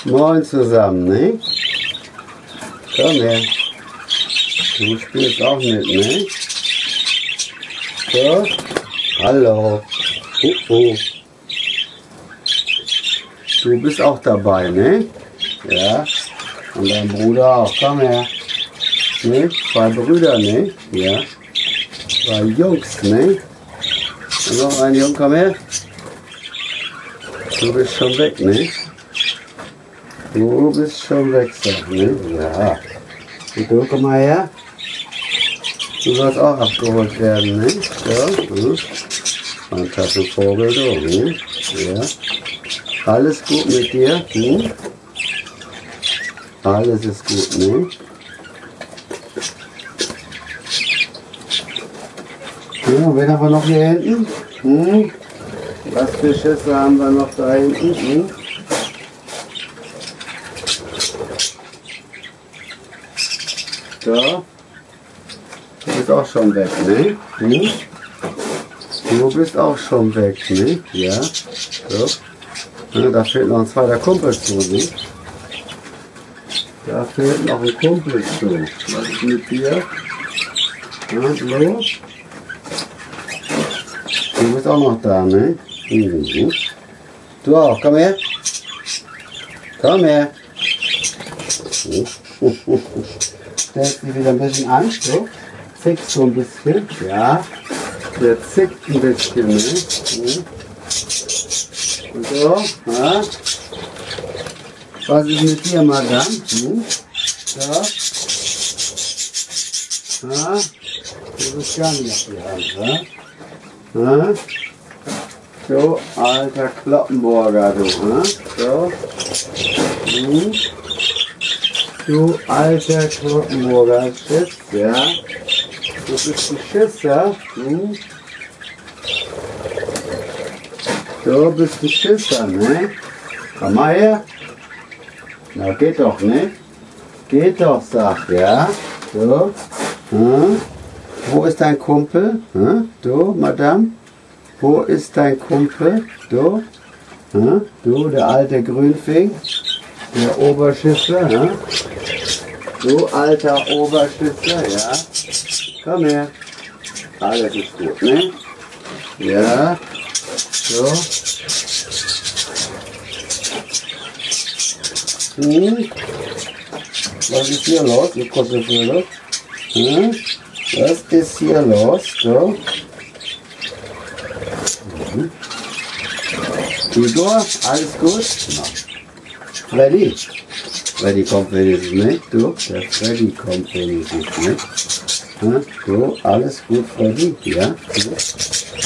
Moin zusammen, ne? Komm her. Du spielst auch mit, ne? So. Hallo. Oh. Du bist auch dabei, ne? Ja. Und dein Bruder auch. Komm her. Ne? 2 Brüder, ne? Ja. 2 Jungs, ne? Und noch ein Junge, komm her. Du bist schon weg, ne? Du bist schon weg, sag, ne? Ja. Und du, komm mal her. Du sollst auch abgeholt werden, ne? So. Fantastisvogel, du, ne? Ja. Alles gut mit dir? Hm? Alles ist gut, ne? Ja, wen haben wir noch hier hinten? Hm? Was für Schüsse haben wir noch da hinten? Hm? So. Du bist auch schon weg, ne? Hm? Du bist auch schon weg, ne? Ja. So. Ja, da fehlt noch ein zweiter Kumpel zu, ne? Da fehlt noch ein Kumpel zu. Was ist mit dir? Ja, hallo? Du bist auch noch da, ne? Mhm. Du auch, komm her. Komm her. Stellst dich wieder ein bisschen an, so. Zickst so ein bisschen, ja. Der zickt ein bisschen, ne? Und so, ja. Was ist mit dir, Madame? Hm? Ja. Ja. Du bist gar nicht auf die Hand, ja? Ja. So, alter Kloppenburger, du, ne? So. Hm. Du alter Kloppenburger Schiss, ja? Du bist ein Schisser, hm? Du bist ein Schisser, ne? Komm mal her. Na, geht doch, ne? Geht doch, sag, ja? So. Hm? Wo ist dein Kumpel? Hm? Du, Madame? Wo ist dein Kumpel? Du? Hm? Du, der alte Grünfing? Der Oberschisser, hm? Du alter Oberschisser, ja? Komm her. Alles ist gut, ne? Ja. So. Hm? Was ist hier los? Du Kuschelvögel? Hm? Was ist hier los? So. Mhm. Igor, alles gut? No. Freddy kommt wenigstens nicht, du? Der Freddy kommt wenigstens nicht. Hm? So, alles gut, Freddy? Ja? So.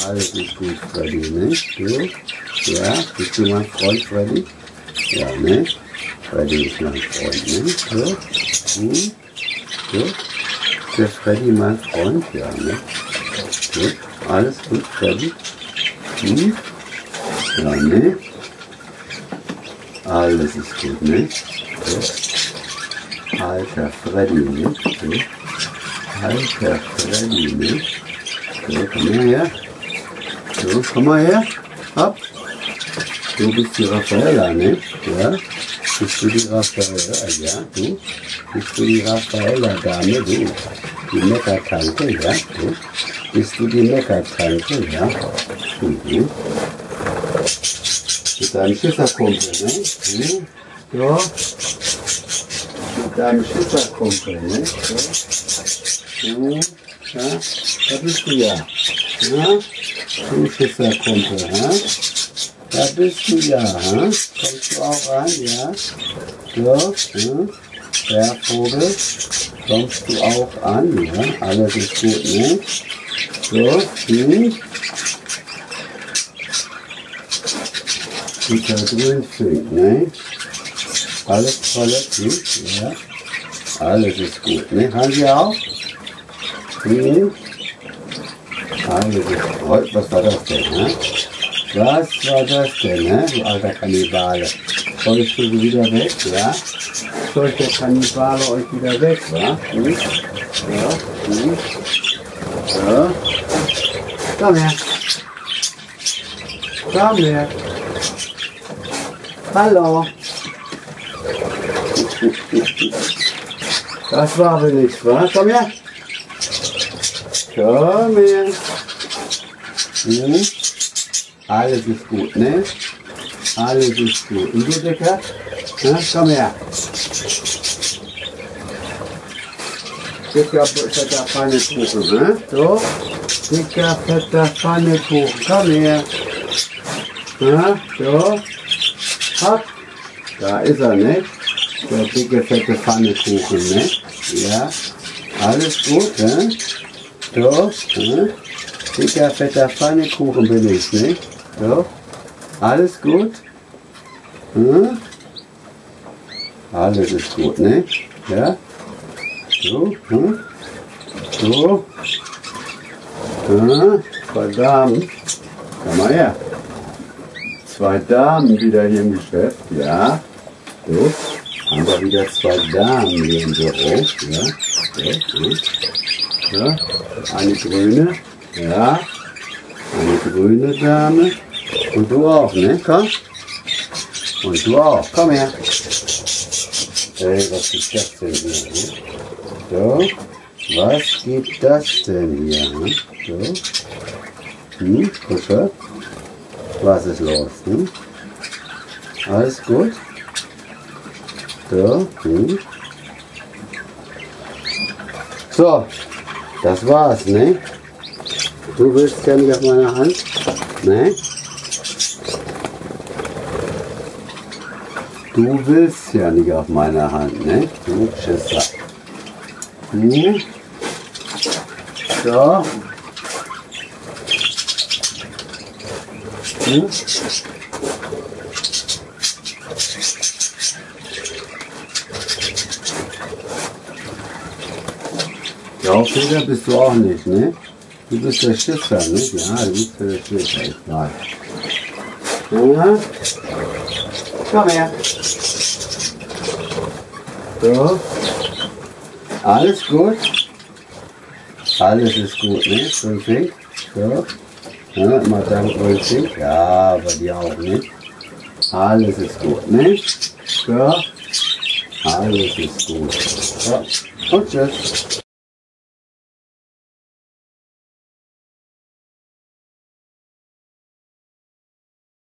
Alles ist gut, Freddy, ne? Du? Ja? Bist du mein Freund, Freddy? Ja, ne? Freddy ist mein Freund, ne? So? Hm? So? Ist der Freddy mein Freund? Ja, ne? So? Alles gut, Freddy? Hm? Ja, ne? Alles ist gut, ne? So. Alter Freddy, ne? So. Alter Freddy, ne? So, komm mal her. So, komm mal her. Hopp. Du bist die Raffaella, ne? Ja? Bist du die Raffaella? Ja, du? Bist du die Raffaella-Dame, du? Die Meckertante, ja? Du? Bist du die Meckertante, ja? Mhm. Mit deinem Schisserkumpel, ne? Mhm. So. Mit deinem Schisserkumpel, ne? So. Mhm. Ja, da bist du ja. Ja? Du Schisserkumpel, ja? Da bist du ja, ha? Kommst du auch rein, ja? So, ja? Der Vogel, kommst du auch an, ja? Alles ist gut, ne? So, Guter Grünfink, ne? Alles toll, ja? Alles ist gut, ne? Haben Sie auch? Alles ist gut. Was war das denn, ne? Was war das denn, ne? Du alter Kannibale. Sollst du wieder weg, ja? Soll der Kannibale euch wieder weg, wa? Ja? So. Komm her. Komm her. Hallo. Das war aber nichts, wa? Komm her. Komm her. Alles ist gut, ne? Alles ist gut. Und du, Dicker? Ja, komm her. Dicker, fetter Pfannekuchen, ne? So. Dicker, fetter Pfannekuchen. Komm her. Ja, so. Hopp. Da ist er, ne? Der dicke, fette Pfannekuchen, ne? Ja. Alles gut, ne? So. Ne? Dicker, fetter Pfannekuchen bin ich, ne? So. Alles gut? Hm? Alles ist gut, ne? Ja? So, so. Zwei Damen. Komm mal her. Zwei Damen wieder hier im Geschäft, ja. So. Haben wir wieder zwei Damen hier im Büro, ja. So, ja. Eine grüne, ja. Eine grüne Dame. Und du auch, ne? Komm. Und du auch. Komm her. Hey, was ist das denn hier? Ne? So. Was gibt das denn hier? Ne? So. Kuschel. Was ist los? Hm? Alles gut? So. So. Das war's, ne? Du willst ja nicht auf meine Hand? Ne? Du willst ja nicht auf meine Hand, ne? Du Schisser. So. Graufeder bist du auch nicht, ne? Du bist der Schisser, ne? Ja, du bist der Schisser, ich weiß. Ja. Komm her. So. Alles gut? Alles ist gut, ne? Richtig. So. Ja, mal danke, richtig. Ja, bei dir auch nicht. Alles ist gut, ne? So. Alles ist gut. So. Und tschüss.